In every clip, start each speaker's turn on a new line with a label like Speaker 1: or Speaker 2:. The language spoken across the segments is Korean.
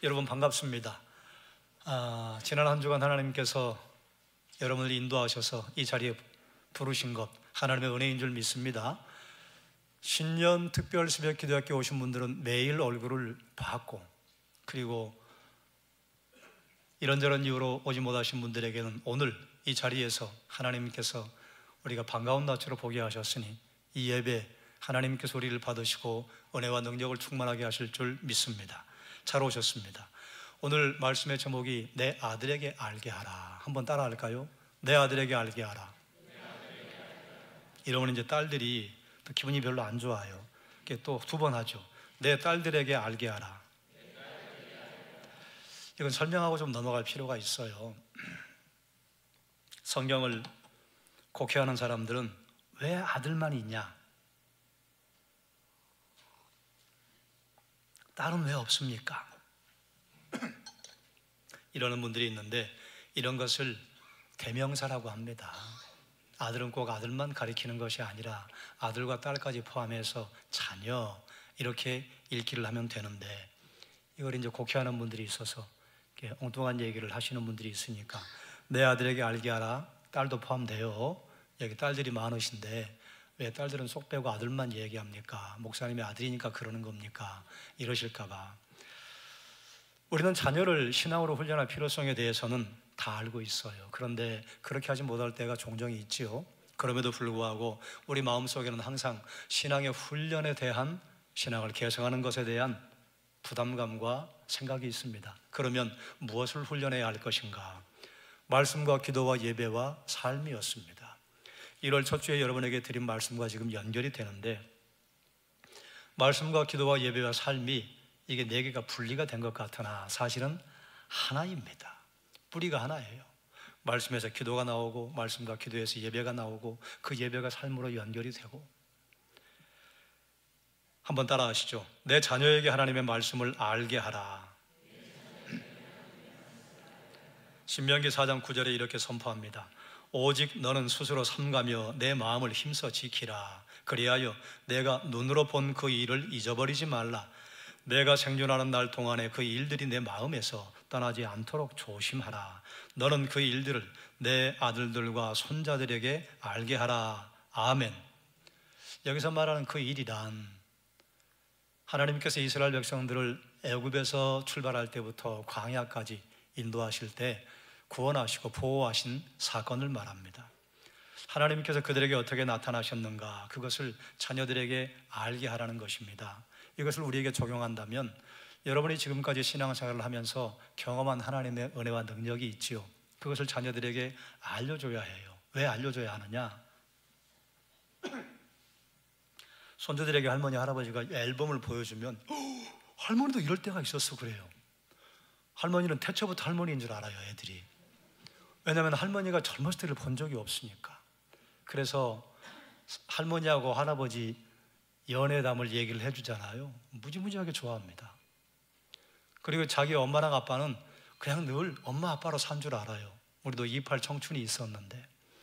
Speaker 1: 여러분 반갑습니다. 지난 한 주간 하나님께서 여러분을 인도하셔서 이 자리에 부르신 것 하나님의 은혜인 줄 믿습니다. 신년 특별 새벽 기도학교에 오신 분들은 매일 얼굴을 봤고, 그리고 이런저런 이유로 오지 못하신 분들에게는 오늘 이 자리에서 하나님께서 우리가 반가운 낯으로 보게 하셨으니 이 예배 하나님께서 우리를 받으시고 은혜와 능력을 충만하게 하실 줄 믿습니다. 잘 오셨습니다. 오늘 말씀의 제목이 내 아들에게 알게 하라. 한번 따라 할까요? 내 아들에게 알게 하라. 이러면 이제 딸들이 또 기분이 별로 안 좋아요. 또 두 번 하죠. 내 딸들에게 알게 하라. 이건 설명하고 좀 넘어갈 필요가 있어요. 성경을 곡해하는 사람들은 왜 아들만 있냐? 딸은 왜 없습니까? 이러는 분들이 있는데 이런 것을 대명사라고 합니다. 아들은 꼭 아들만 가리키는 것이 아니라 아들과 딸까지 포함해서 자녀 이렇게 읽기를 하면 되는데, 이걸 이제 곡해하는 분들이 있어서 이렇게 엉뚱한 얘기를 하시는 분들이 있으니까 내 아들에게 알게 하라, 딸도 포함돼요. 여기 딸들이 많으신데 왜 딸들은 쏙 빼고 아들만 얘기합니까? 목사님의 아들이니까 그러는 겁니까? 이러실까봐. 우리는 자녀를 신앙으로 훈련할 필요성에 대해서는 다 알고 있어요. 그런데 그렇게 하지 못할 때가 종종 있지요. 그럼에도 불구하고 우리 마음속에는 항상 신앙의 훈련에 대한, 신앙을 개성하는 것에 대한 부담감과 생각이 있습니다. 그러면 무엇을 훈련해야 할 것인가? 말씀과 기도와 예배와 삶이었습니다. 1월 첫 주에 여러분에게 드린 말씀과 지금 연결이 되는데, 말씀과 기도와 예배와 삶이 이게 네 개가 분리가 된 것 같으나 사실은 하나입니다. 뿌리가 하나예요. 말씀에서 기도가 나오고, 말씀과 기도에서 예배가 나오고, 그 예배가 삶으로 연결이 되고. 한번 따라 하시죠. 내 자녀에게 하나님의 말씀을 알게 하라. 신명기 4장 9절에 이렇게 선포합니다. 오직 너는 스스로 삼가며 내 마음을 힘써 지키라. 그리하여 내가 눈으로 본 그 일을 잊어버리지 말라. 내가 생존하는 날 동안에 그 일들이 내 마음에서 떠나지 않도록 조심하라. 너는 그 일들을 내 아들들과 손자들에게 알게 하라. 아멘. 여기서 말하는 그 일이란, 하나님께서 이스라엘 백성들을 애굽에서 출발할 때부터 광야까지 인도하실 때 구원하시고 보호하신 사건을 말합니다. 하나님께서 그들에게 어떻게 나타나셨는가, 그것을 자녀들에게 알게 하라는 것입니다. 이것을 우리에게 적용한다면 여러분이 지금까지 신앙생활을 하면서 경험한 하나님의 은혜와 능력이 있지요. 그것을 자녀들에게 알려줘야 해요. 왜 알려줘야 하느냐? 손주들에게 할머니, 할아버지가 앨범을 보여주면 할머니도 이럴 때가 있었어 그래요. 할머니는 태초부터 할머니인 줄 알아요, 애들이. 왜냐하면 할머니가 젊었을 때를 본 적이 없으니까. 그래서 할머니하고 할아버지 연애담을 얘기를 해주잖아요. 무지무지하게 좋아합니다. 그리고 자기 엄마랑 아빠는 그냥 늘 엄마 아빠로 산 줄 알아요. 우리도 28 청춘이 있었는데.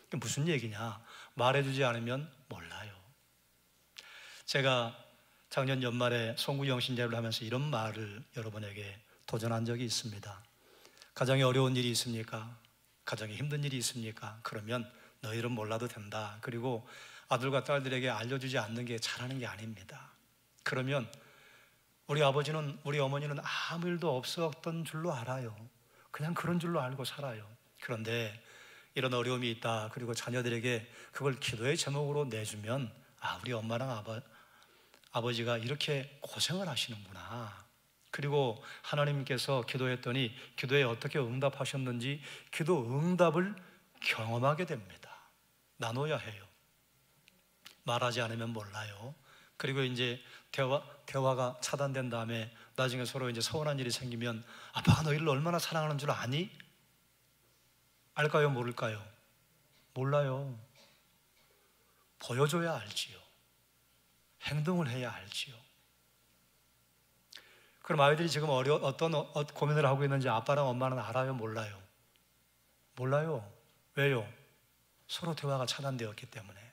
Speaker 1: 이게 무슨 얘기냐? 말해주지 않으면 몰라요. 제가 작년 연말에 송구 영신제를 하면서 이런 말을 여러분에게 도전한 적이 있습니다. 가정에 어려운 일이 있습니까? 가정에 힘든 일이 있습니까? 그러면 너희들은 몰라도 된다. 그리고 아들과 딸들에게 알려주지 않는 게 잘하는 게 아닙니다. 그러면 우리 아버지는, 우리 어머니는 아무 일도 없었던 줄로 알아요. 그냥 그런 줄로 알고 살아요. 그런데 이런 어려움이 있다, 그리고 자녀들에게 그걸 기도의 제목으로 내주면, 우리 엄마랑 아버지가 이렇게 고생을 하시는구나. 그리고 하나님께서 기도했더니 기도에 어떻게 응답하셨는지 기도 응답을 경험하게 됩니다. 나눠야 해요. 말하지 않으면 몰라요. 그리고 이제 대화가 차단된 다음에 나중에 서로 이제 서운한 일이 생기면 아빠가 너희를 얼마나 사랑하는 줄 아니? 알까요? 모를까요? 몰라요. 보여줘야 알지요. 행동을 해야 알지요. 그럼 아이들이 지금 어떤 고민을 하고 있는지 아빠랑 엄마는 알아요? 몰라요? 몰라요. 왜요? 서로 대화가 차단되었기 때문에.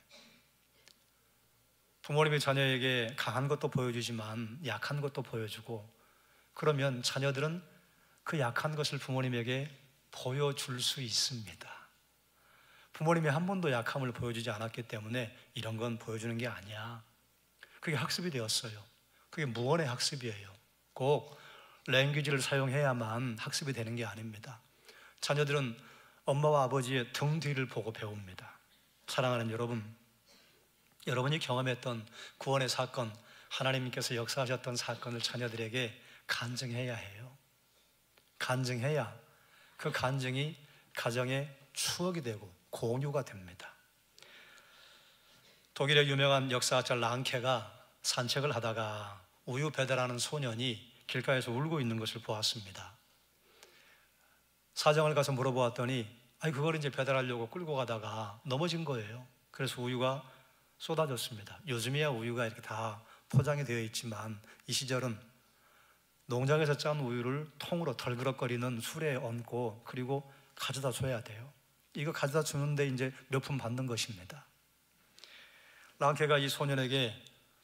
Speaker 1: 부모님이 자녀에게 강한 것도 보여주지만 약한 것도 보여주고, 그러면 자녀들은 그 약한 것을 부모님에게 보여줄 수 있습니다. 부모님이 한 번도 약함을 보여주지 않았기 때문에 이런 건 보여주는 게 아니야. 그게 학습이 되었어요. 그게 무언의 학습이에요. 꼭 랭귀지를 사용해야만 학습이 되는 게 아닙니다. 자녀들은 엄마와 아버지의 등 뒤를 보고 배웁니다. 사랑하는 여러분, 여러분이 경험했던 구원의 사건, 하나님께서 역사하셨던 사건을 자녀들에게 간증해야 해요. 간증해야 그 간증이 가정의 추억이 되고 공유가 됩니다. 독일의 유명한 역사학자 랑케가 산책을 하다가 우유 배달하는 소년이 길가에서 울고 있는 것을 보았습니다. 사정을 가서 물어보았더니 그걸 이제 배달하려고 끌고 가다가 넘어진 거예요. 그래서 우유가 쏟아졌습니다. 요즘이야 우유가 이렇게 다 포장이 되어 있지만 이 시절은 농장에서 짠 우유를 통으로 덜그럭거리는 술에 얹고 그리고 가져다 줘야 돼요. 이거 가져다 주는데 이제 몇 푼 받는 것입니다. 랑케가 이 소년에게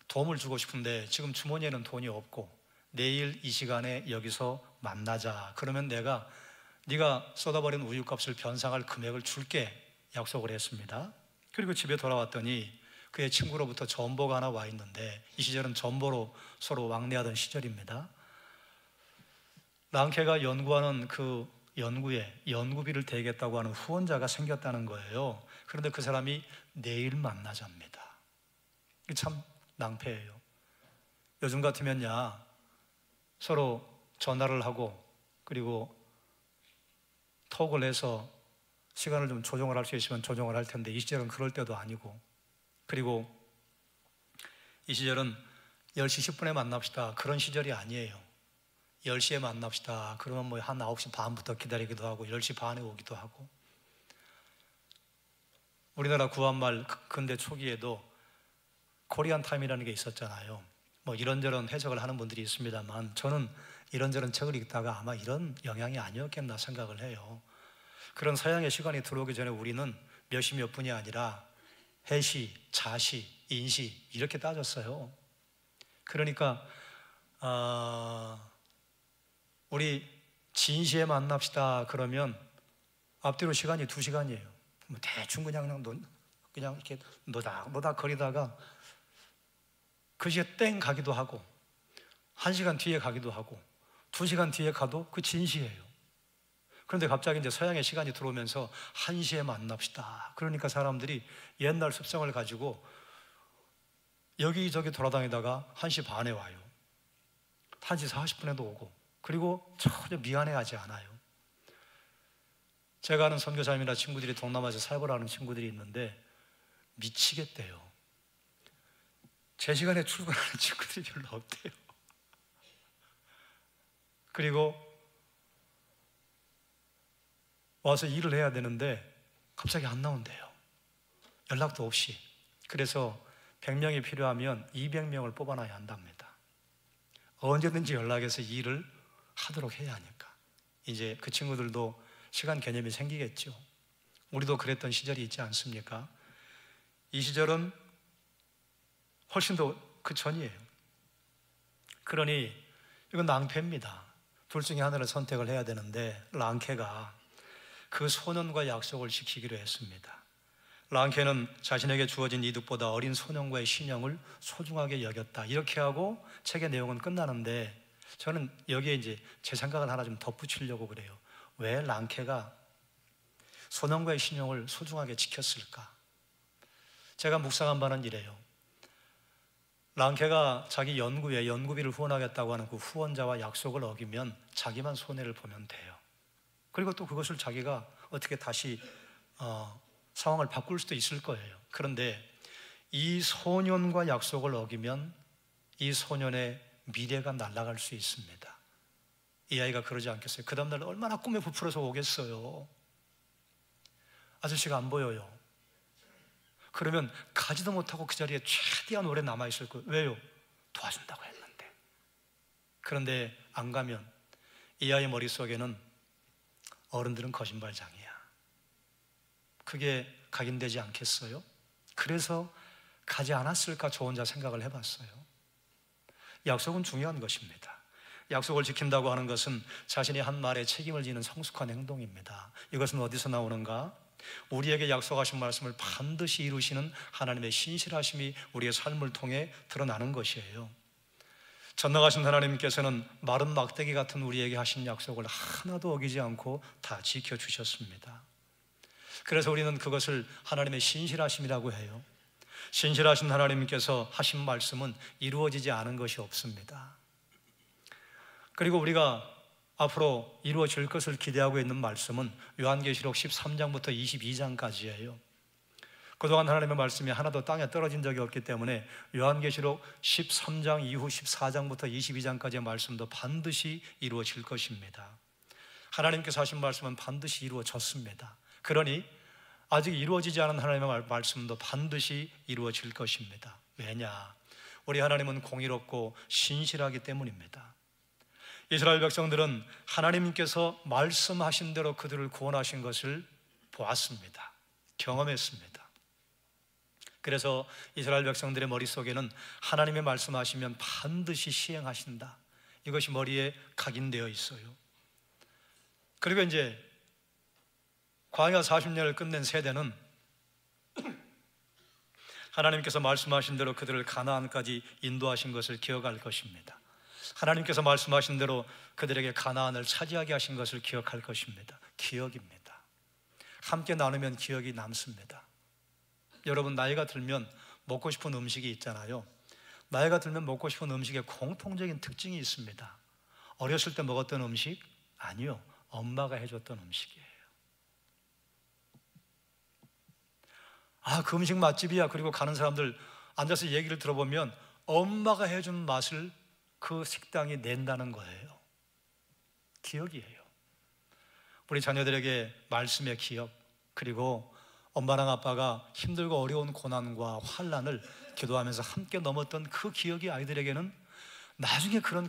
Speaker 1: 도움을 주고 싶은데 지금 주머니에는 돈이 없고 내일 이 시간에 여기서 만나자. 그러면 내가 네가 쏟아버린 우유값을 변상할 금액을 줄게 약속을 했습니다. 그리고 집에 돌아왔더니 그의 친구로부터 전보가 하나 와 있는데 이 시절은 전보로 서로 왕래하던 시절입니다. 랑케가 연구하는 그 연구에 연구비를 대겠다고 하는 후원자가 생겼다는 거예요. 그런데 그 사람이 내일 만나자입니다. 이게 참 낭패예요. 요즘 같으면야 서로 전화를 하고 그리고 톡을 해서 시간을 좀 조정을 할 수 있으면 조정을 할 텐데 이 시절은 그럴 때도 아니고, 그리고 이 시절은 10시 10분에 만납시다 그런 시절이 아니에요. 10시에 만납시다 그러면 뭐 한 9시 반부터 기다리기도 하고 10시 반에 오기도 하고. 우리나라 구한말 근대 초기에도 코리안 타임이라는 게 있었잖아요. 뭐 이런저런 해석을 하는 분들이 있습니다만 저는 이런저런 책을 읽다가 아마 이런 영향이 아니었겠나 생각을 해요. 그런 서양의 시간이 들어오기 전에 우리는 몇 시 몇 분이 아니라 해시, 자시, 인시 이렇게 따졌어요. 그러니까 우리 진시에 만납시다 그러면 앞뒤로 시간이 2시간이에요. 뭐 대충 그냥 이렇게 노닥노닥 거리다가 그 시에 땡 가기도 하고 1시간 뒤에 가기도 하고 2시간 뒤에 가도 그 진시예요. 그런데 갑자기 이제 서양의 시간이 들어오면서 1시에 만납시다. 그러니까 사람들이 옛날 습성을 가지고 여기저기 돌아다니다가 1시 반에 와요. 1시 40분에도 오고, 그리고 전혀 미안해하지 않아요. 제가 아는 선교사님이나 친구들이 동남아에서 사역을 하는 친구들이 있는데 미치겠대요. 제 시간에 출근하는 친구들이 별로 없대요. 그리고 와서 일을 해야 되는데 갑자기 안 나온대요. 연락도 없이. 그래서 100명이 필요하면 200명을 뽑아놔야 한답니다. 언제든지 연락해서 일을 하도록 해야 하니까. 이제 그 친구들도 시간 개념이 생기겠죠. 우리도 그랬던 시절이 있지 않습니까? 이 시절은 훨씬 더 그 전이에요. 그러니 이건 낭패입니다. 둘 중에 하나를 선택을 해야 되는데 랑케가 그 소년과 약속을 지키기로 했습니다. 랑케는 자신에게 주어진 이득보다 어린 소년과의 신형을 소중하게 여겼다. 이렇게 하고 책의 내용은 끝나는데 저는 여기에 이제 제 생각을 하나 좀 덧붙이려고 그래요. 왜 랑케가 소년과의 신형을 소중하게 지켰을까? 제가 묵상한 바는 이래요. 랑케가 자기 연구에 연구비를 후원하겠다고 하는 그 후원자와 약속을 어기면 자기만 손해를 보면 돼요. 그리고 또 그것을 자기가 어떻게 다시 상황을 바꿀 수도 있을 거예요. 그런데 이 소년과 약속을 어기면 이 소년의 미래가 날아갈 수 있습니다. 이 아이가 그러지 않겠어요? 그 다음날 얼마나 꿈에 부풀어서 오겠어요. 아저씨가 안 보여요. 그러면 가지도 못하고 그 자리에 최대한 오래 남아있을 거예요. 왜요? 도와준다고 했는데. 그런데 안 가면 이 아이 머릿속에는 어른들은 거짓말장이야. 그게 각인되지 않겠어요? 그래서 가지 않았을까 저 혼자 생각을 해봤어요. 약속은 중요한 것입니다. 약속을 지킨다고 하는 것은 자신이 한 말에 책임을 지는 성숙한 행동입니다. 이것은 어디서 나오는가? 우리에게 약속하신 말씀을 반드시 이루시는 하나님의 신실하심이 우리의 삶을 통해 드러나는 것이에요. 전능하신 하나님께서는 마른 막대기 같은 우리에게 하신 약속을 하나도 어기지 않고 다 지켜주셨습니다. 그래서 우리는 그것을 하나님의 신실하심이라고 해요. 신실하신 하나님께서 하신 말씀은 이루어지지 않은 것이 없습니다. 그리고 우리가 앞으로 이루어질 것을 기대하고 있는 말씀은 요한계시록 13장부터 22장까지예요. 그동안 하나님의 말씀이 하나도 땅에 떨어진 적이 없기 때문에 요한계시록 13장 이후 14장부터 22장까지의 말씀도 반드시 이루어질 것입니다. 하나님께서 하신 말씀은 반드시 이루어졌습니다. 그러니 아직 이루어지지 않은 하나님의 말씀도 반드시 이루어질 것입니다. 왜냐? 우리 하나님은 공의롭고 신실하기 때문입니다. 이스라엘 백성들은 하나님께서 말씀하신 대로 그들을 구원하신 것을 보았습니다. 경험했습니다. 그래서 이스라엘 백성들의 머릿속에는 하나님의 말씀하시면 반드시 시행하신다, 이것이 머리에 각인되어 있어요. 그리고 이제 광야 40년을 끝낸 세대는 하나님께서 말씀하신 대로 그들을 가나안까지 인도하신 것을 기억할 것입니다. 하나님께서 말씀하신 대로 그들에게 가나안을 차지하게 하신 것을 기억할 것입니다. 기억입니다. 함께 나누면 기억이 남습니다. 여러분, 나이가 들면 먹고 싶은 음식이 있잖아요. 나이가 들면 먹고 싶은 음식에 공통적인 특징이 있습니다. 어렸을 때 먹었던 음식? 아니요, 엄마가 해줬던 음식이에요. 아, 그 음식 맛집이야. 그리고 가는 사람들 앉아서 얘기를 들어보면 엄마가 해준 맛을 그 식당이 낸다는 거예요. 기억이에요. 우리 자녀들에게 말씀의 기억, 그리고 엄마랑 아빠가 힘들고 어려운 고난과 환난을 기도하면서 함께 넘었던 그 기억이 아이들에게는 나중에 그런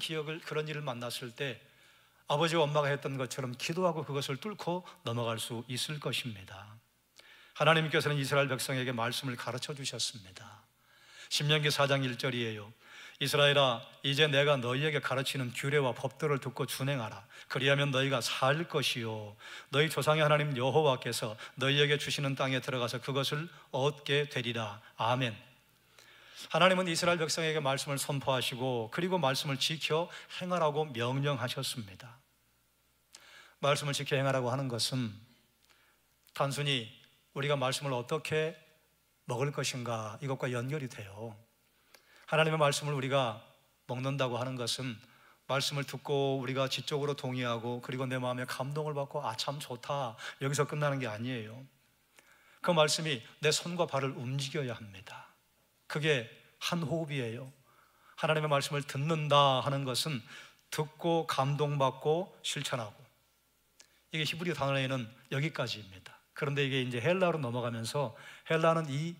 Speaker 1: 일을 만났을 때 아버지와 엄마가 했던 것처럼 기도하고 그것을 뚫고 넘어갈 수 있을 것입니다. 하나님께서는 이스라엘 백성에게 말씀을 가르쳐 주셨습니다. 신명기 4장 1절이에요. 이스라엘아, 이제 내가 너희에게 가르치는 규례와 법도를 듣고 준행하라. 그리하면 너희가 살 것이요, 너희 조상의 하나님 여호와께서 너희에게 주시는 땅에 들어가서 그것을 얻게 되리라. 아멘. 하나님은 이스라엘 백성에게 말씀을 선포하시고 그리고 말씀을 지켜 행하라고 명령하셨습니다. 말씀을 지켜 행하라고 하는 것은 단순히 우리가 말씀을 어떻게 먹을 것인가, 이것과 연결이 돼요. 하나님의 말씀을 우리가 먹는다고 하는 것은 말씀을 듣고 우리가 지적으로 동의하고 그리고 내 마음에 감동을 받고 아, 참 좋다, 여기서 끝나는 게 아니에요. 그 말씀이 내 손과 발을 움직여야 합니다. 그게 한 호흡이에요. 하나님의 말씀을 듣는다 하는 것은 듣고 감동받고 실천하고, 이게 히브리 단어에는 여기까지입니다. 그런데 이게 이제 헬라어로 넘어가면서 헬라는 이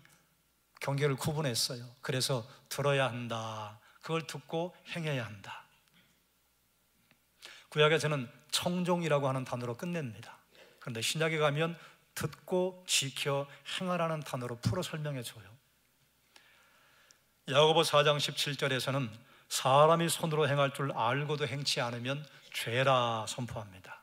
Speaker 1: 경계를 구분했어요. 그래서 들어야 한다, 그걸 듣고 행해야 한다. 구약에서는 청종이라고 하는 단어로 끝냅니다. 그런데 신약에 가면 듣고 지켜 행하라는 단어로 풀어 설명해 줘요. 야고보 4장 17절에서는 사람이 손으로 행할 줄 알고도 행치 않으면 죄라 선포합니다.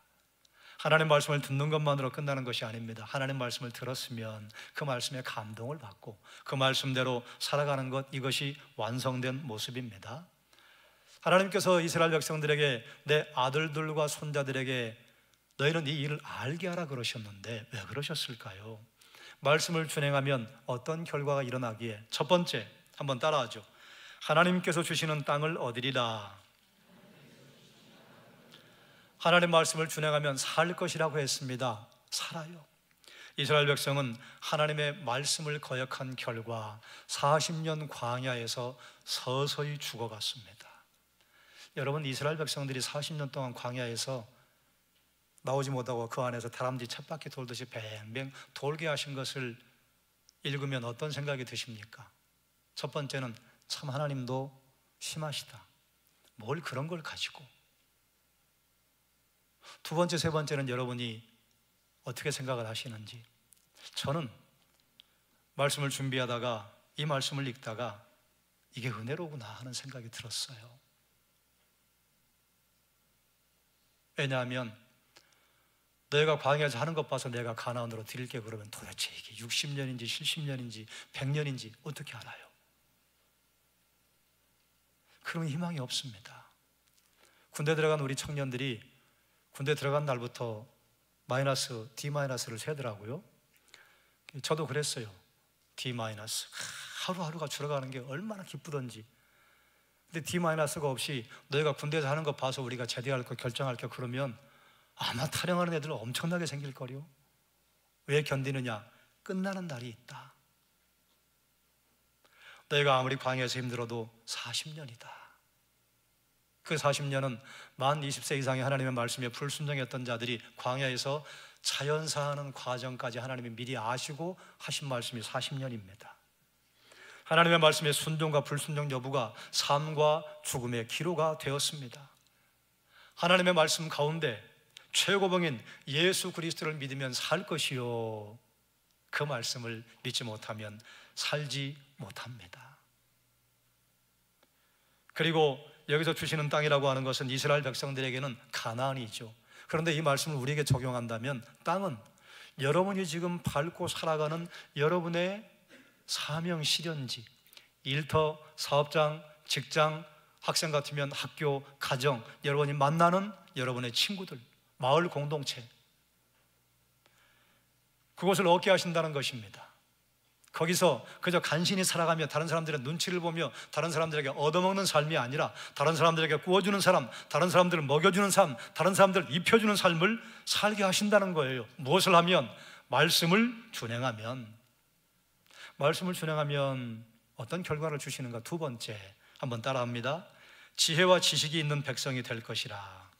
Speaker 1: 하나님 말씀을 듣는 것만으로 끝나는 것이 아닙니다. 하나님 말씀을 들었으면 그 말씀에 감동을 받고 그 말씀대로 살아가는 것, 이것이 완성된 모습입니다. 하나님께서 이스라엘 백성들에게 내 아들들과 손자들에게 너희는 이 일을 알게 하라 그러셨는데 왜 그러셨을까요? 말씀을 준행하면 어떤 결과가 일어나기에, 첫 번째, 한번 따라하죠. 하나님께서 주시는 땅을 얻으리라. 하나님 말씀을 준행하면 살 것이라고 했습니다. 살아요. 이스라엘 백성은 하나님의 말씀을 거역한 결과 40년 광야에서 서서히 죽어갔습니다. 여러분, 이스라엘 백성들이 40년 동안 광야에서 나오지 못하고 그 안에서 다람쥐 쳇바퀴 돌듯이 뱅뱅 돌게 하신 것을 읽으면 어떤 생각이 드십니까? 첫 번째는 참 하나님도 심하시다, 뭘 그런 걸 가지고. 두 번째, 세 번째는 여러분이 어떻게 생각을 하시는지. 저는 말씀을 준비하다가 이 말씀을 읽다가 이게 은혜로구나 하는 생각이 들었어요. 왜냐하면 너희가 광야에서 하는 것 봐서 내가 가나안으로 드릴게. 그러면 도대체 이게 60년인지 70년인지 100년인지 어떻게 알아요? 그런 희망이 없습니다. 군대 들어간 우리 청년들이 군대 들어간 날부터 마이너스, D-를 세더라고요. 저도 그랬어요. D-. 하루하루가 줄어가는 게 얼마나 기쁘던지. 근데 D-가 없이 너희가 군대에서 하는 거 봐서 우리가 제대할 거 결정할 거 그러면 아마 타령하는 애들 엄청나게 생길 거요. 왜 견디느냐? 끝나는 날이 있다. 너희가 아무리 광야에서 힘들어도 40년이다. 그 40년은 만 20세 이상의 하나님의 말씀에 불순종했던 자들이 광야에서 자연사하는 과정까지 하나님이 미리 아시고 하신 말씀이 40년입니다. 하나님의 말씀의 순종과 불순종 여부가 삶과 죽음의 기로가 되었습니다. 하나님의 말씀 가운데 최고봉인 예수 그리스도를 믿으면 살 것이요, 그 말씀을 믿지 못하면 살지 못합니다. 그리고 여기서 주시는 땅이라고 하는 것은 이스라엘 백성들에게는 가나안이죠. 그런데 이 말씀을 우리에게 적용한다면 땅은 여러분이 지금 밟고 살아가는 여러분의 사명 실현지, 일터, 사업장, 직장, 학생 같으면 학교, 가정, 여러분이 만나는 여러분의 친구들, 마을 공동체, 그것을 얻게 하신다는 것입니다. 거기서 그저 간신히 살아가며 다른 사람들의 눈치를 보며 다른 사람들에게 얻어먹는 삶이 아니라 다른 사람들에게 구워주는 사람, 다른 사람들을 먹여주는 삶, 다른 사람들을 입혀주는 삶을 살게 하신다는 거예요. 무엇을 하면? 말씀을 준행하면. 말씀을 준행하면 어떤 결과를 주시는가? 두 번째, 한번 따라합니다. 지혜와 지식이 있는 백성이 될 것이라.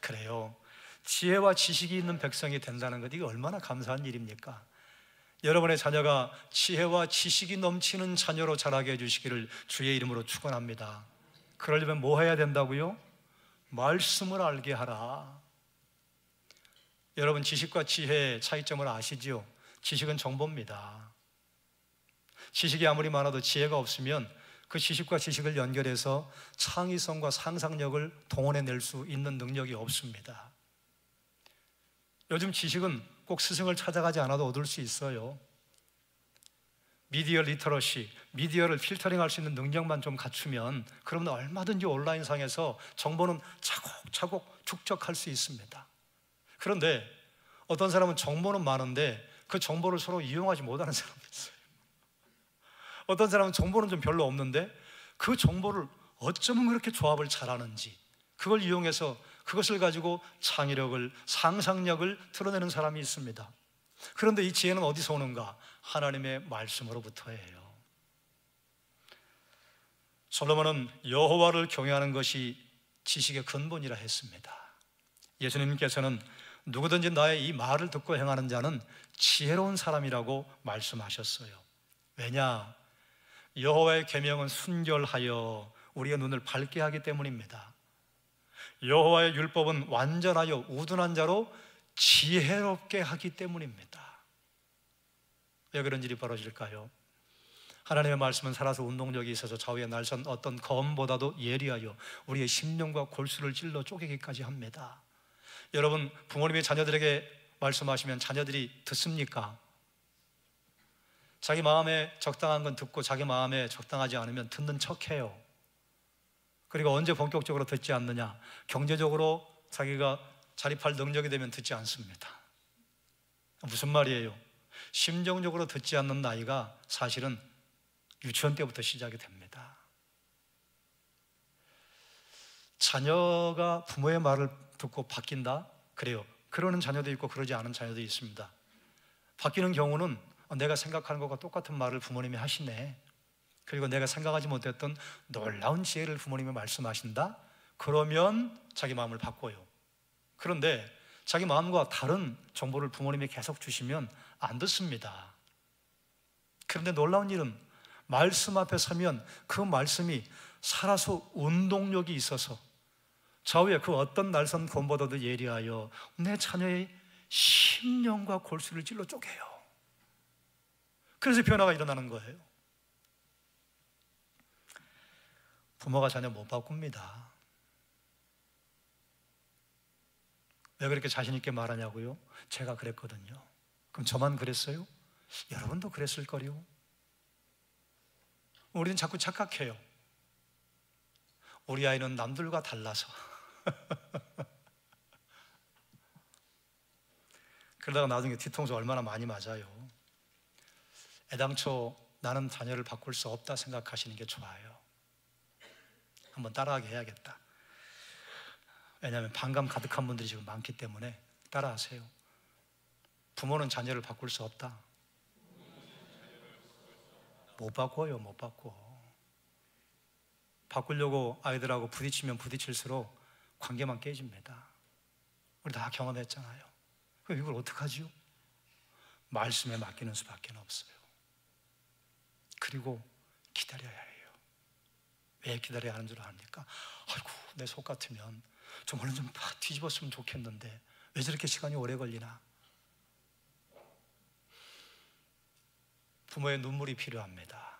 Speaker 1: 그래요. 지혜와 지식이 있는 백성이 된다는 것, 이게 얼마나 감사한 일입니까? 여러분의 자녀가 지혜와 지식이 넘치는 자녀로 자라게 해주시기를 주의 이름으로 축원합니다. 그러려면 뭐 해야 된다고요? 말씀을 알게 하라. 여러분, 지식과 지혜의 차이점을 아시지요? 지식은 정보입니다. 지식이 아무리 많아도 지혜가 없으면 그 지식과 지식을 연결해서 창의성과 상상력을 동원해낼 수 있는 능력이 없습니다. 요즘 지식은 꼭 스승을 찾아가지 않아도 얻을 수 있어요. 미디어 리터러시, 미디어를 필터링할 수 있는 능력만 좀 갖추면 그러면 얼마든지 온라인상에서 정보는 차곡차곡 축적할 수 있습니다. 그런데 어떤 사람은 정보는 많은데 그 정보를 서로 이용하지 못하는 사람이 있어요. 어떤 사람은 정보는 좀 별로 없는데 그 정보를 어쩌면 그렇게 조합을 잘하는지, 그걸 이용해서 그것을 가지고 창의력을, 상상력을 드러내는 사람이 있습니다. 그런데 이 지혜는 어디서 오는가? 하나님의 말씀으로부터예요. 솔로몬은 여호와를 경외하는 것이 지식의 근본이라 했습니다. 예수님께서는 누구든지 나의 이 말을 듣고 행하는 자는 지혜로운 사람이라고 말씀하셨어요. 왜냐? 여호와의 계명은 순결하여 우리의 눈을 밝게 하기 때문입니다. 여호와의 율법은 완전하여 우둔한 자로 지혜롭게 하기 때문입니다. 왜 그런 일이 벌어질까요? 하나님의 말씀은 살아서 운동력이 있어서 좌우에 날선 어떤 검보다도 예리하여 우리의 심령과 골수를 찔러 쪼개기까지 합니다. 여러분, 부모님이 자녀들에게 말씀하시면 자녀들이 듣습니까? 자기 마음에 적당한 건 듣고 자기 마음에 적당하지 않으면 듣는 척해요. 그리고 언제 본격적으로 듣지 않느냐? 경제적으로 자기가 자립할 능력이 되면 듣지 않습니다. 무슨 말이에요? 심정적으로 듣지 않는 나이가 사실은 유치원 때부터 시작이 됩니다. 자녀가 부모의 말을 듣고 바뀐다? 그래요. 그러는 자녀도 있고 그러지 않은 자녀도 있습니다. 바뀌는 경우는 내가 생각하는 것과 똑같은 말을 부모님이 하시네, 그리고 내가 생각하지 못했던 놀라운 지혜를 부모님이 말씀하신다? 그러면 자기 마음을 바꿔요. 그런데 자기 마음과 다른 정보를 부모님이 계속 주시면 안 듣습니다. 그런데 놀라운 일은 말씀 앞에 서면 그 말씀이 살아서 운동력이 있어서 좌우에 그 어떤 날선 검보다도 예리하여 내 자녀의 심령과 골수를 찔러 쪼개요. 그래서 변화가 일어나는 거예요. 부모가 자녀 못 바꿉니다. 왜 그렇게 자신 있게 말하냐고요? 제가 그랬거든요. 그럼 저만 그랬어요? 여러분도 그랬을 거요. 우리는 자꾸 착각해요. 우리 아이는 남들과 달라서. 그러다가 나중에 뒤통수 얼마나 많이 맞아요. 애당초 나는 자녀를 바꿀 수 없다 생각하시는 게 좋아요. 한번 따라하게 해야겠다. 왜냐하면 반감 가득한 분들이 지금 많기 때문에 따라하세요. 부모는 자녀를 바꿀 수 없다. 못 바꿔요, 못 바꿔. 바꾸려고 아이들하고 부딪히면 부딪힐수록 관계만 깨집니다. 우리 다 경험했잖아요. 그럼 이걸 어떡하지요? 말씀에 맡기는 수밖에 없어요. 그리고 기다려야 해요. 왜 기다려야 하는 줄 아십니까? 아이고, 내 속 같으면 좀 얼른 좀 뒤집었으면 좋겠는데 왜 저렇게 시간이 오래 걸리나? 부모의 눈물이 필요합니다.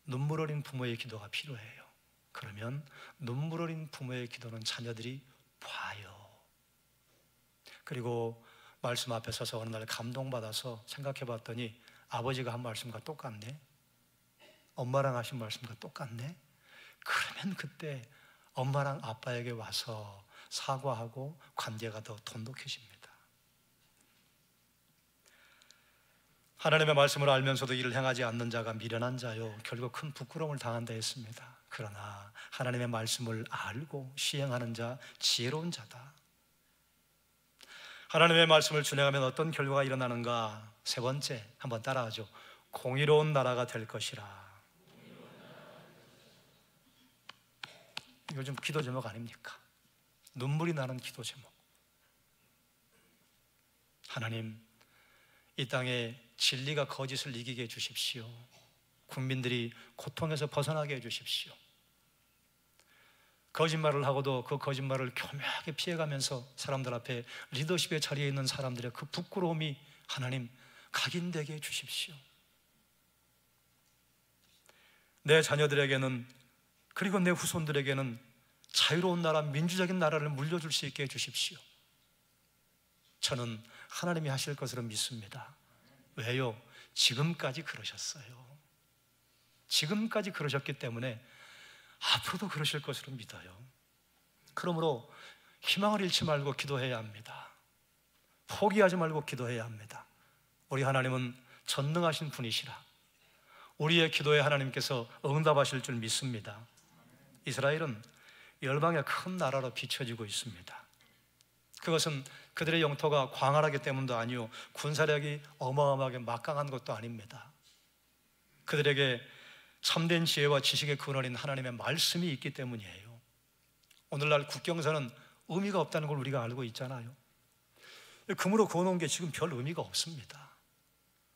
Speaker 1: 눈물 어린 부모의 기도가 필요해요. 그러면 눈물 어린 부모의 기도는 자녀들이 봐요. 그리고 말씀 앞에 서서 어느 날 감동받아서 생각해 봤더니 아버지가 한 말씀과 똑같네, 엄마랑 하신 말씀과 똑같네. 그러면 그때 엄마랑 아빠에게 와서 사과하고 관계가 더 돈독해집니다. 하나님의 말씀을 알면서도 이를 행하지 않는 자가 미련한 자요, 결국 큰 부끄러움을 당한다 했습니다. 그러나 하나님의 말씀을 알고 시행하는 자 지혜로운 자다. 하나님의 말씀을 준행하면 어떤 결과가 일어나는가? 세 번째, 한번 따라하죠. 공의로운 나라가 될 것이라. 이거 좀 기도 제목 아닙니까? 눈물이 나는 기도 제목. 하나님, 이 땅에 진리가 거짓을 이기게 해주십시오. 국민들이 고통에서 벗어나게 해주십시오. 거짓말을 하고도 그 거짓말을 교묘하게 피해가면서 사람들 앞에 리더십의 자리에 있는 사람들의 그 부끄러움이 하나님 각인되게 해주십시오. 내 자녀들에게는, 그리고 내 후손들에게는 자유로운 나라, 민주적인 나라를 물려줄 수 있게 해주십시오. 저는 하나님이 하실 것으로 믿습니다. 왜요? 지금까지 그러셨어요. 지금까지 그러셨기 때문에 앞으로도 그러실 것으로 믿어요. 그러므로 희망을 잃지 말고 기도해야 합니다. 포기하지 말고 기도해야 합니다. 우리 하나님은 전능하신 분이시라. 우리의 기도에 하나님께서 응답하실 줄 믿습니다. 이스라엘은 열방의 큰 나라로 비춰지고 있습니다. 그것은 그들의 영토가 광활하기 때문도 아니요, 군사력이 어마어마하게 막강한 것도 아닙니다. 그들에게 참된 지혜와 지식의 근원인 하나님의 말씀이 있기 때문이에요. 오늘날 국경선은 의미가 없다는 걸 우리가 알고 있잖아요. 금으로 그어놓은 게 지금 별 의미가 없습니다.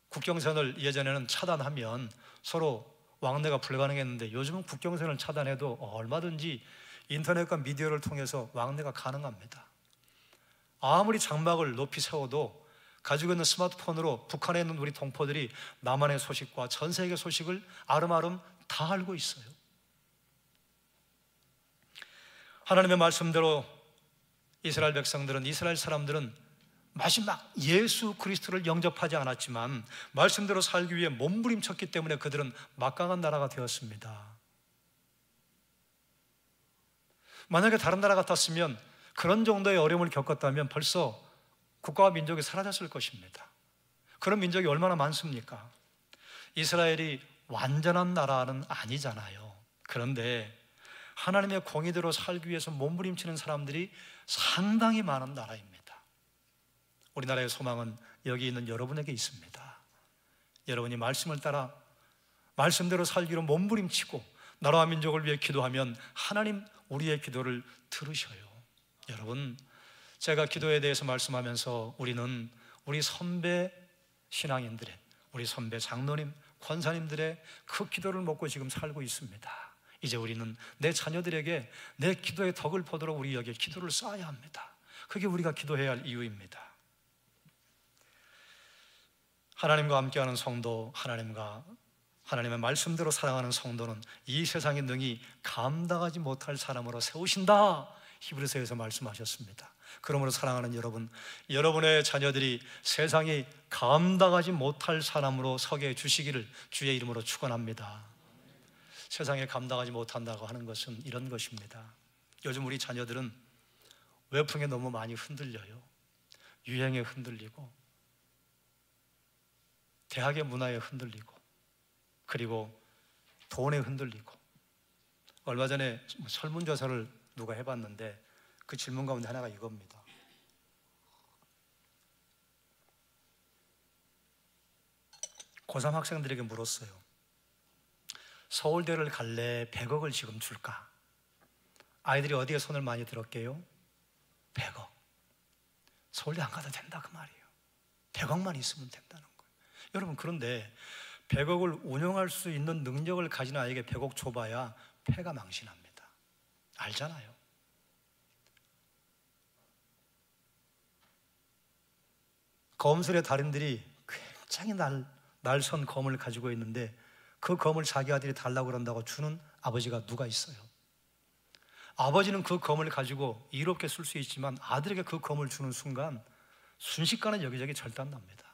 Speaker 1: 국경선을 예전에는 차단하면 서로 왕래가 불가능했는데 요즘은 국경선을 차단해도 얼마든지 인터넷과 미디어를 통해서 왕래가 가능합니다. 아무리 장막을 높이 세워도 가지고 있는 스마트폰으로 북한에 있는 우리 동포들이 남한의 소식과 전 세계 소식을 아름아름 다 알고 있어요. 하나님의 말씀대로 이스라엘 백성들은, 이스라엘 사람들은 마지막 예수 그리스도를 영접하지 않았지만 말씀대로 살기 위해 몸부림쳤기 때문에 그들은 막강한 나라가 되었습니다. 만약에 다른 나라 같았으면, 그런 정도의 어려움을 겪었다면 벌써 국가와 민족이 사라졌을 것입니다. 그런 민족이 얼마나 많습니까? 이스라엘이 완전한 나라는 아니잖아요. 그런데 하나님의 공의대로 살기 위해서 몸부림치는 사람들이 상당히 많은 나라입니다. 우리나라의 소망은 여기 있는 여러분에게 있습니다. 여러분이 말씀을 따라 말씀대로 살기로 몸부림치고 나라와 민족을 위해 기도하면 하나님 우리의 기도를 들으셔요. 여러분, 제가 기도에 대해서 말씀하면서 우리는 우리 선배 신앙인들의, 우리 선배 장로님, 권사님들의 그 기도를 먹고 지금 살고 있습니다. 이제 우리는 내 자녀들에게 내 기도의 덕을 보도록 우리에게 기도를 쌓아야 합니다. 그게 우리가 기도해야 할 이유입니다. 하나님과 함께하는 성도, 하나님의 말씀대로 살아가는 성도는 이 세상의 능히 감당하지 못할 사람으로 세우신다, 히브리서에서 말씀하셨습니다. 그러므로 사랑하는 여러분, 여러분의 자녀들이 세상이 감당하지 못할 사람으로 서게 해주시기를 주의 이름으로 축원합니다. 세상에 감당하지 못한다고 하는 것은 이런 것입니다. 요즘 우리 자녀들은 외풍에 너무 많이 흔들려요. 유행에 흔들리고 대학의 문화에 흔들리고 그리고 돈에 흔들리고. 얼마 전에 설문조사를 누가 해봤는데 그 질문 가운데 하나가 이겁니다. 고3 학생들에게 물었어요. 서울대를 갈래? 100억을 지금 줄까? 아이들이 어디에 손을 많이 들었게요? 100억. 서울대 안 가도 된다 그 말이에요. 100억만 있으면 된다는 거예요. 여러분, 그런데 100억을 운용할 수 있는 능력을 가진 아이에게 100억 줘봐야 패가 망신합니다. 알잖아요. 검술의 달인들이 굉장히 날선 검을 가지고 있는데 그 검을 자기 아들이 달라고 그런다고 주는 아버지가 누가 있어요? 아버지는 그 검을 가지고 이롭게 쓸 수 있지만 아들에게 그 검을 주는 순간 순식간에 여기저기 절단납니다.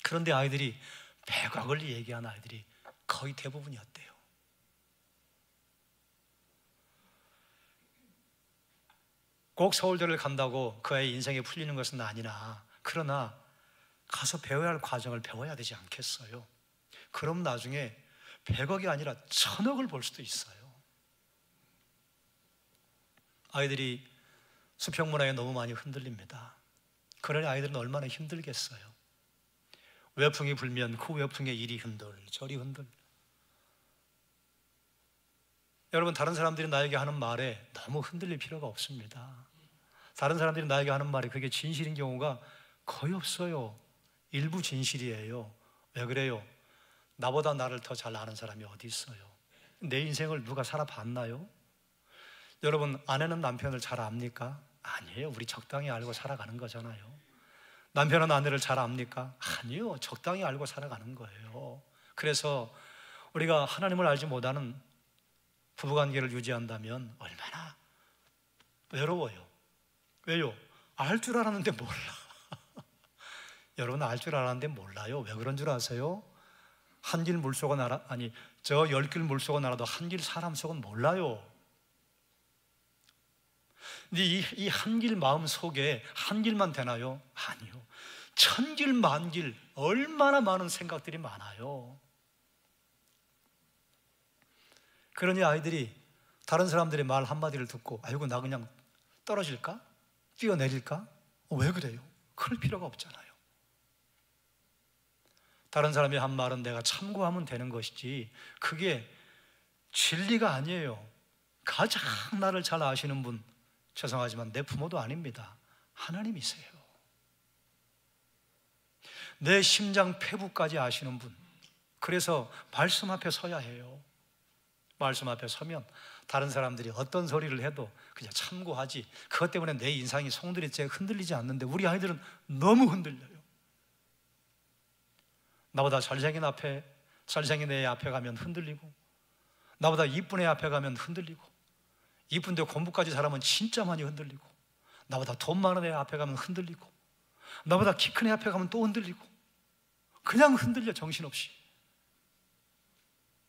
Speaker 1: 그런데 아이들이 100억을 얘기한 아이들이 거의 대부분이었대요. 꼭 서울대를 간다고 그 아이의 인생이 풀리는 것은 아니나, 그러나 가서 배워야 할 과정을 배워야 되지 않겠어요? 그럼 나중에 100억이 아니라 1000억을 벌 수도 있어요. 아이들이 수평문화에 너무 많이 흔들립니다. 그러니 아이들은 얼마나 힘들겠어요. 외풍이 불면 그 외풍에 이리 흔들 저리 흔들. 여러분, 다른 사람들이 나에게 하는 말에 너무 흔들릴 필요가 없습니다. 다른 사람들이 나에게 하는 말이 그게 진실인 경우가 거의 없어요. 일부 진실이에요. 왜 그래요? 나보다 나를 더 잘 아는 사람이 어디 있어요? 내 인생을 누가 살아봤나요? 여러분, 아내는 남편을 잘 압니까? 아니에요. 우리 적당히 알고 살아가는 거잖아요. 남편은 아내를 잘 압니까? 아니요. 적당히 알고 살아가는 거예요. 그래서 우리가 하나님을 알지 못하는 부부관계를 유지한다면 얼마나 외로워요. 왜요? 알 줄 알았는데 몰라. 여러분, 알 줄 알았는데 몰라요. 왜 그런 줄 아세요? 한 길 물속은 알아, 아니 저 10길 물속은 알아도 한 길 사람 속은 몰라요. 근데 이 한 길 마음 속에 한 길만 되나요? 아니요. 1000길 만길 얼마나 많은 생각들이 많아요. 그러니 아이들이 다른 사람들의 말 한마디를 듣고 아이고 나 그냥 떨어질까? 뛰어내릴까? 왜 그래요? 그럴 필요가 없잖아요. 다른 사람이 한 말은 내가 참고하면 되는 것이지 그게 진리가 아니에요. 가장 나를 잘 아시는 분, 죄송하지만 내 부모도 아닙니다. 하나님이세요. 내 심장 폐부까지 아시는 분, 그래서 말씀 앞에 서야 해요. 말씀 앞에 서면 다른 사람들이 어떤 소리를 해도 그냥 참고하지, 그것 때문에 내 인상이 송두리째 흔들리지 않는데 우리 아이들은 너무 흔들려요. 나보다 잘생긴 애 앞에 가면 흔들리고, 나보다 이쁜 애 앞에 가면 흔들리고, 이쁜데 공부까지 잘하면 진짜 많이 흔들리고, 나보다 돈 많은 애 앞에 가면 흔들리고, 나보다 키 큰 애 앞에 가면 또 흔들리고, 그냥 흔들려 정신없이.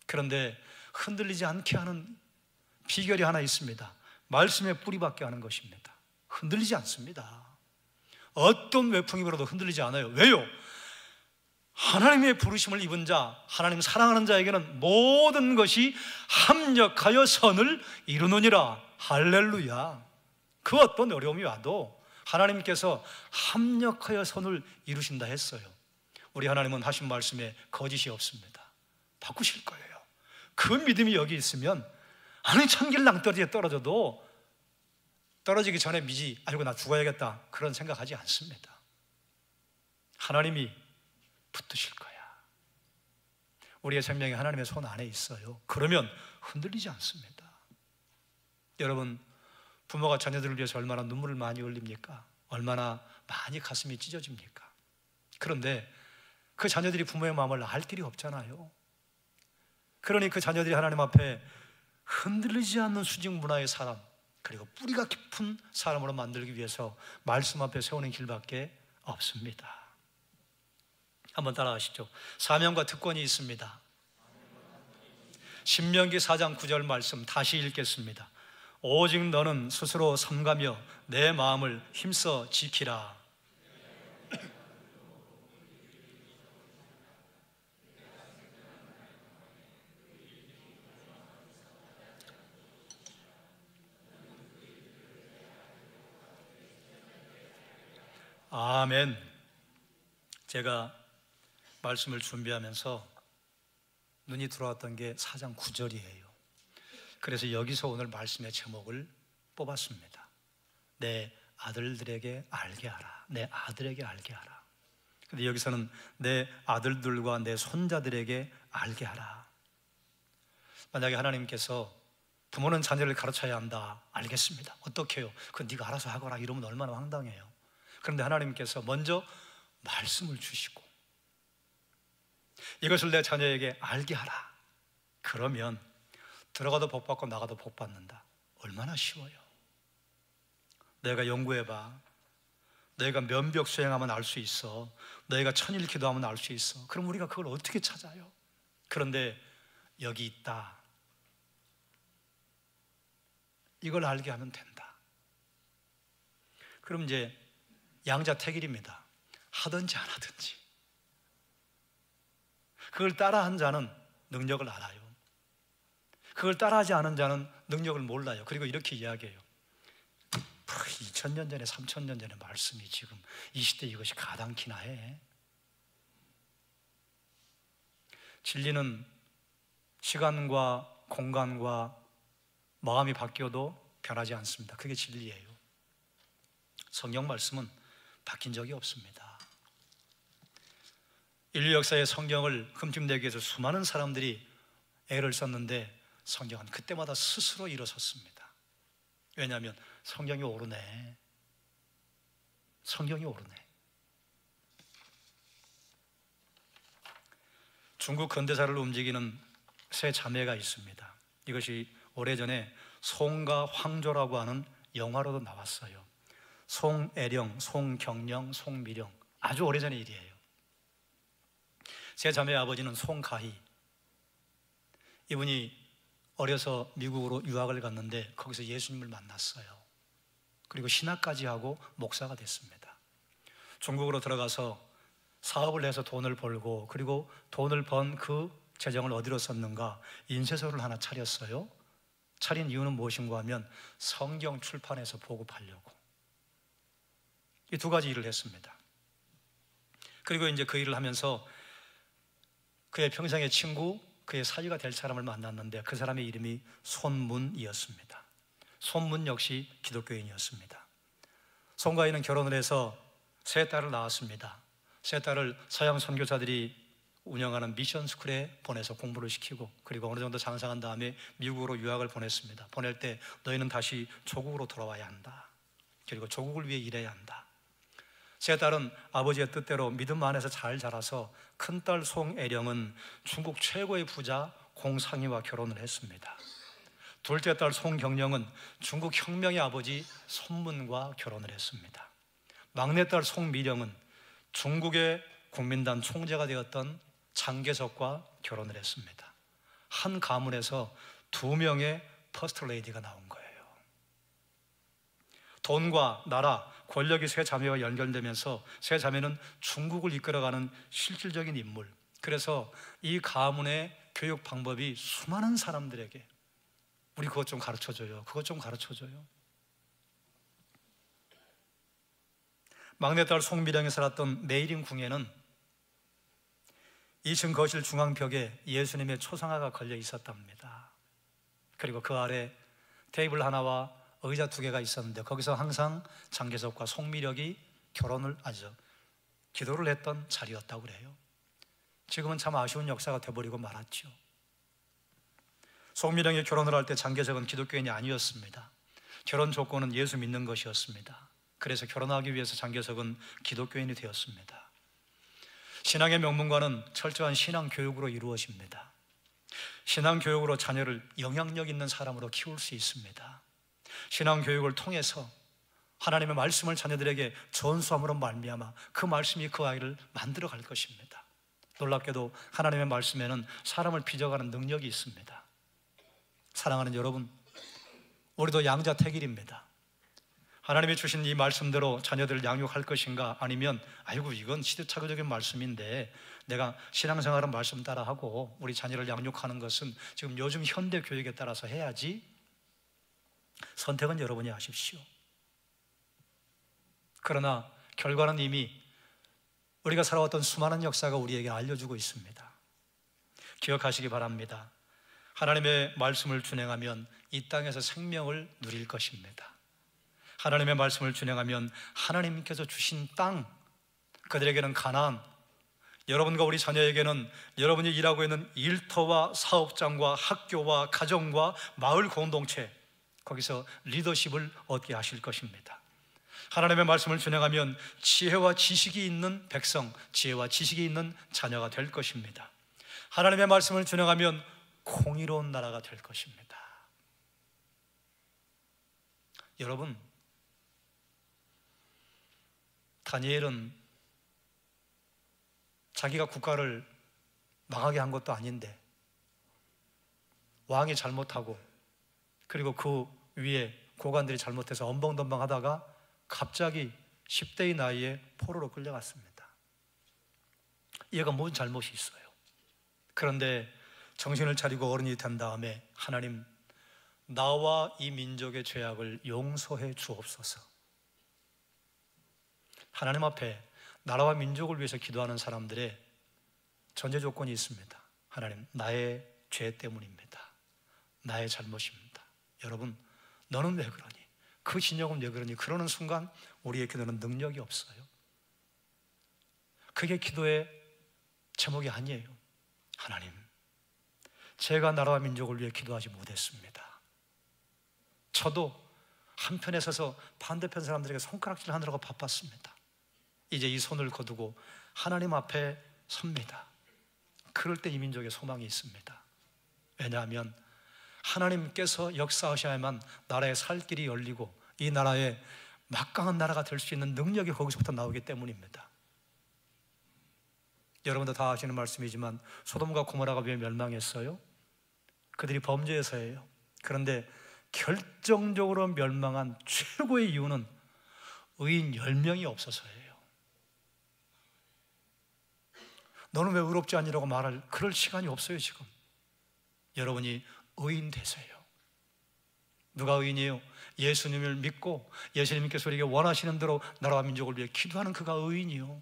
Speaker 1: 그런데 흔들리지 않게 하는 비결이 하나 있습니다. 말씀의 뿌리밖에 하는 것입니다. 흔들리지 않습니다. 어떤 외풍이 불어도 흔들리지 않아요. 왜요? 하나님의 부르심을 입은 자, 하나님 사랑하는 자에게는 모든 것이 합력하여 선을 이루느니라. 할렐루야. 그 어떤 어려움이 와도 하나님께서 합력하여 선을 이루신다 했어요. 우리 하나님은 하신 말씀에 거짓이 없습니다. 바꾸실 거예요. 그 믿음이 여기 있으면 아니 천길 낭떠러지에 떨어져도 떨어지기 전에 미지 아이고 나 죽어야겠다 그런 생각하지 않습니다. 하나님이 붙드실 거야. 우리의 생명이 하나님의 손 안에 있어요. 그러면 흔들리지 않습니다. 여러분, 부모가 자녀들을 위해서 얼마나 눈물을 많이 흘립니까? 얼마나 많이 가슴이 찢어집니까? 그런데 그 자녀들이 부모의 마음을 알 길이 없잖아요. 그러니 그 자녀들이 하나님 앞에 흔들리지 않는 수직 문화의 사람, 그리고 뿌리가 깊은 사람으로 만들기 위해서 말씀 앞에 세우는 길밖에 없습니다. 한번 따라하시죠. 사명과 특권이 있습니다. 신명기 4장 9절 말씀 다시 읽겠습니다. 오직 너는 스스로 삼가며 내 마음을 힘써 지키라. 아멘. 제가 말씀을 준비하면서 눈이 들어왔던 게 4장 9절이에요. 그래서 여기서 오늘 말씀의 제목을 뽑았습니다. 내 아들들에게 알게 하라. 내 아들에게 알게 하라. 근데 여기서는 내 아들들과 내 손자들에게 알게 하라. 만약에 하나님께서 부모는 자녀를 가르쳐야 한다. 알겠습니다. 어떻게 해요? 그건 네가 알아서 하거라. 이러면 얼마나 황당해요. 그런데 하나님께서 먼저 말씀을 주시고 이것을 내 자녀에게 알게 하라. 그러면 들어가도 복 받고 나가도 복 받는다. 얼마나 쉬워요. 내가 연구해봐. 너희가 면벽 수행하면 알 수 있어. 너희가 천일 기도하면 알 수 있어. 그럼 우리가 그걸 어떻게 찾아요? 그런데 여기 있다. 이걸 알게 하면 된다. 그럼 이제 양자택일입니다. 하든지 안 하든지. 그걸 따라한 자는 능력을 알아요. 그걸 따라하지 않은 자는 능력을 몰라요. 그리고 이렇게 이야기해요. 2000년 전에 3000년 전에 말씀이 지금 이 시대에 이것이 가당키나 해. 진리는 시간과 공간과 마음이 바뀌어도 변하지 않습니다. 그게 진리예요. 성경 말씀은 바뀐 적이 없습니다. 인류 역사의 성경을 흠집내기 위해서 수많은 사람들이 애를 썼는데 성경은 그때마다 스스로 일어섰습니다. 왜냐하면 성경이 옳으네. 성경이 옳으네. 중국 근대사를 움직이는 세 자매가 있습니다. 이것이 오래전에 송가 황조라고 하는 영화로도 나왔어요. 송애령, 송경령, 송미령. 아주 오래전의 일이에요. 세 자매의 아버지는 송가희. 이분이 어려서 미국으로 유학을 갔는데 거기서 예수님을 만났어요. 그리고 신학까지 하고 목사가 됐습니다. 중국으로 들어가서 사업을 해서 돈을 벌고, 그리고 돈을 번 그 재정을 어디로 썼는가? 인쇄소를 하나 차렸어요. 차린 이유는 무엇인가 하면 성경 출판해서 보급하려고. 이 두 가지 일을 했습니다. 그리고 이제 그 일을 하면서 그의 평생의 친구, 그의 사위가 될 사람을 만났는데 그 사람의 이름이 손문이었습니다. 손문 역시 기독교인이었습니다. 송가인은 결혼을 해서 세 딸을 낳았습니다. 세 딸을 서양 선교사들이 운영하는 미션 스쿨에 보내서 공부를 시키고, 그리고 어느 정도 장성한 다음에 미국으로 유학을 보냈습니다. 보낼 때 너희는 다시 조국으로 돌아와야 한다. 그리고 조국을 위해 일해야 한다. 세 딸은 아버지의 뜻대로 믿음 안에서 잘 자라서 큰딸 송애령은 중국 최고의 부자 공상희와 결혼을 했습니다. 둘째 딸 송경령은 중국 혁명의 아버지 손문과 결혼을 했습니다. 막내딸 송미령은 중국의 국민당 총재가 되었던 장개석과 결혼을 했습니다. 한 가문에서 2명의 퍼스트 레이디가 나온 거예요. 돈과 나라, 권력이 세 자매와 연결되면서 세 자매는 중국을 이끌어가는 실질적인 인물. 그래서 이 가문의 교육 방법이 수많은 사람들에게 우리 그것 좀 가르쳐줘요. 그것 좀 가르쳐줘요. 막내딸 송미령이 살았던 메이린 궁에는 2층 거실 중앙벽에 예수님의 초상화가 걸려 있었답니다. 그리고 그 아래 테이블 하나와 의자 2개가 있었는데 거기서 항상 장개석과 송미력이 기도를 했던 자리였다고 그래요. 지금은 참 아쉬운 역사가 돼버리고 말았죠. 송미령이 결혼을 할 때 장개석은 기독교인이 아니었습니다. 결혼 조건은 예수 믿는 것이었습니다. 그래서 결혼하기 위해서 장개석은 기독교인이 되었습니다. 신앙의 명문과는 철저한 신앙 교육으로 이루어집니다. 신앙 교육으로 자녀를 영향력 있는 사람으로 키울 수 있습니다. 신앙교육을 통해서 하나님의 말씀을 자녀들에게 전수함으로 말미암아 그 말씀이 그 아이를 만들어 갈 것입니다. 놀랍게도 하나님의 말씀에는 사람을 빚어가는 능력이 있습니다. 사랑하는 여러분, 우리도 양자택일입니다. 하나님이 주신 이 말씀대로 자녀들을 양육할 것인가, 아니면 아이고 이건 시대착오적인 말씀인데 내가 신앙생활은 말씀 따라하고 우리 자녀를 양육하는 것은 지금 요즘 현대 교육에 따라서 해야지. 선택은 여러분이 하십시오. 그러나 결과는 이미 우리가 살아왔던 수많은 역사가 우리에게 알려주고 있습니다. 기억하시기 바랍니다. 하나님의 말씀을 준행하면 이 땅에서 생명을 누릴 것입니다. 하나님의 말씀을 준행하면 하나님께서 주신 땅, 그들에게는 가나안, 여러분과 우리 자녀에게는 여러분이 일하고 있는 일터와 사업장과 학교와 가정과 마을 공동체, 거기서 리더십을 얻게 하실 것입니다. 하나님의 말씀을 준행하면 지혜와 지식이 있는 백성, 지혜와 지식이 있는 자녀가 될 것입니다. 하나님의 말씀을 준행하면 공의로운 나라가 될 것입니다. 여러분, 다니엘은 자기가 국가를 망하게 한 것도 아닌데 왕이 잘못하고 그리고 그 위에 고관들이 잘못해서 엄벙덤벙 하다가 갑자기 10대의 나이에 포로로 끌려갔습니다. 얘가 뭔 잘못이 있어요? 그런데 정신을 차리고 어른이 된 다음에 하나님, 나와 이 민족의 죄악을 용서해 주옵소서. 하나님 앞에 나라와 민족을 위해서 기도하는 사람들의 전제 조건이 있습니다. 하나님, 나의 죄 때문입니다. 나의 잘못입니다. 여러분, 너는 왜 그러니? 그 진영은 왜 그러니? 그러는 순간 우리의 기도는 능력이 없어요. 그게 기도의 제목이 아니에요. 하나님, 제가 나라와 민족을 위해 기도하지 못했습니다. 저도 한편에 서서 반대편 사람들에게 손가락질 하느라고 바빴습니다. 이제 이 손을 거두고 하나님 앞에 섭니다. 그럴 때 이 민족의 소망이 있습니다. 왜냐하면 하나님께서 역사하셔야만 나라의 살 길이 열리고 이 나라의 막강한 나라가 될 수 있는 능력이 거기서부터 나오기 때문입니다. 여러분도 다 아시는 말씀이지만 소돔과 고모라가 왜 멸망했어요? 그들이 범죄해서예요. 그런데 결정적으로 멸망한 최고의 이유는 의인 10명이 없어서예요. 너는 왜 의롭지 않으라고 말할 그럴 시간이 없어요. 지금 여러분이 의인 되세요. 누가 의인이에요? 예수님을 믿고 예수님께서 우리에게 원하시는 대로 나라와 민족을 위해 기도하는 그가 의인이요.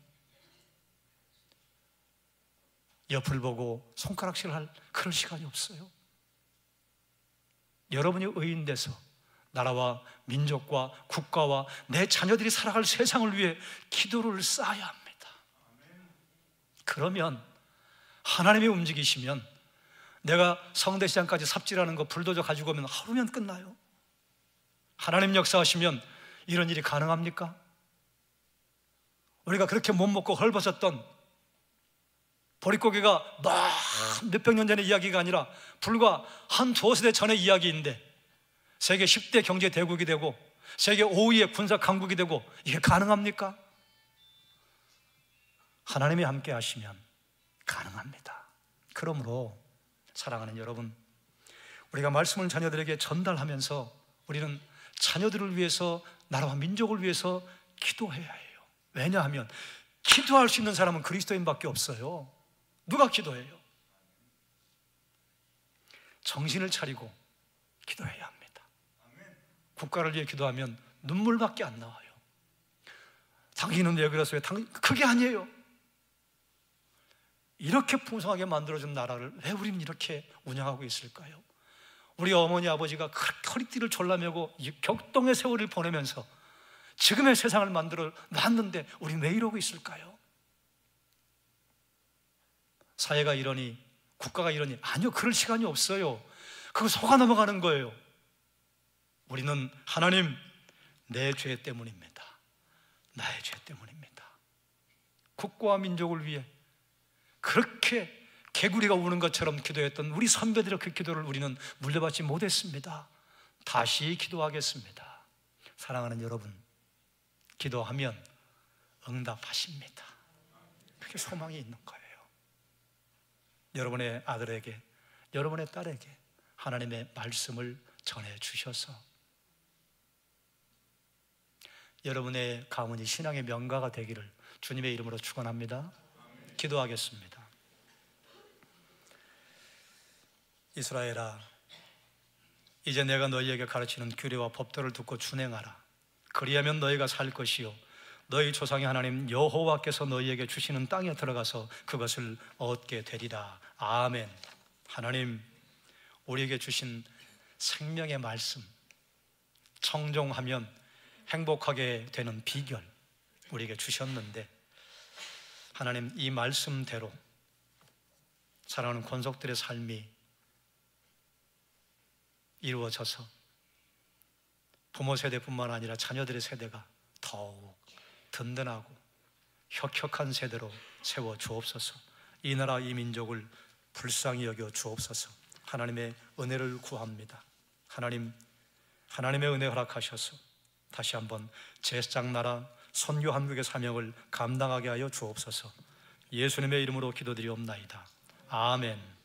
Speaker 1: 옆을 보고 손가락질 할 그럴 시간이 없어요. 여러분이 의인 돼서 나라와 민족과 국가와 내 자녀들이 살아갈 세상을 위해 기도를 쌓아야 합니다. 그러면 하나님이 움직이시면, 내가 성대시장까지 삽질하는 거 불도저 가지고 오면 하루면 끝나요. 하나님 역사하시면 이런 일이 가능합니까? 우리가 그렇게 못 먹고 헐벗었던 보릿고개가 몇백 년 전의 이야기가 아니라 불과 한 두어 세대 전의 이야기인데 세계 10대 경제 대국이 되고 세계 5위의 군사 강국이 되고 이게 가능합니까? 하나님이 함께 하시면 가능합니다. 그러므로 사랑하는 여러분, 우리가 말씀을 자녀들에게 전달하면서 우리는 자녀들을 위해서, 나라와 민족을 위해서 기도해야 해요. 왜냐하면 기도할 수 있는 사람은 그리스도인밖에 없어요. 누가 기도해요? 정신을 차리고 기도해야 합니다. 국가를 위해 기도하면 눈물밖에 안 나와요. 당신은 왜 그랬어요? 그게 아니에요. 이렇게 풍성하게 만들어준 나라를 왜 우리는 이렇게 운영하고 있을까요? 우리 어머니 아버지가 그렇게 허리띠를 졸라매고 격동의 세월을 보내면서 지금의 세상을 만들어 놨는데 우리는 왜 이러고 있을까요? 사회가 이러니, 국가가 이러니, 아니요, 그럴 시간이 없어요. 그거 속아 넘어가는 거예요. 우리는 하나님, 내 죄 때문입니다. 나의 죄 때문입니다. 국가와 민족을 위해 그렇게 개구리가 우는 것처럼 기도했던 우리 선배들의 그 기도를 우리는 물려받지 못했습니다. 다시 기도하겠습니다. 사랑하는 여러분, 기도하면 응답하십니다. 그게 소망이 있는 거예요. 여러분의 아들에게, 여러분의 딸에게 하나님의 말씀을 전해 주셔서 여러분의 가문이 신앙의 명가가 되기를 주님의 이름으로 축원합니다. 기도하겠습니다. 이스라엘아, 이제 내가 너희에게 가르치는 규례와 법도를 듣고 준행하라. 그리하면 너희가 살 것이요 너희 조상의 하나님 여호와께서 너희에게 주시는 땅에 들어가서 그것을 얻게 되리라. 아멘. 하나님, 우리에게 주신 생명의 말씀, 청종하면 행복하게 되는 비결 우리에게 주셨는데, 하나님, 이 말씀대로 사랑하는 권속들의 삶이 이루어져서 부모 세대뿐만 아니라 자녀들의 세대가 더욱 든든하고 혁혁한 세대로 세워 주옵소서. 이 나라 이 민족을 불쌍히 여겨 주옵소서. 하나님의 은혜를 구합니다. 하나님, 하나님의 은혜 허락하셔서 다시 한번 제사장 나라 선교 한국의 사명을 감당하게 하여 주옵소서. 예수님의 이름으로 기도드리옵나이다. 아멘.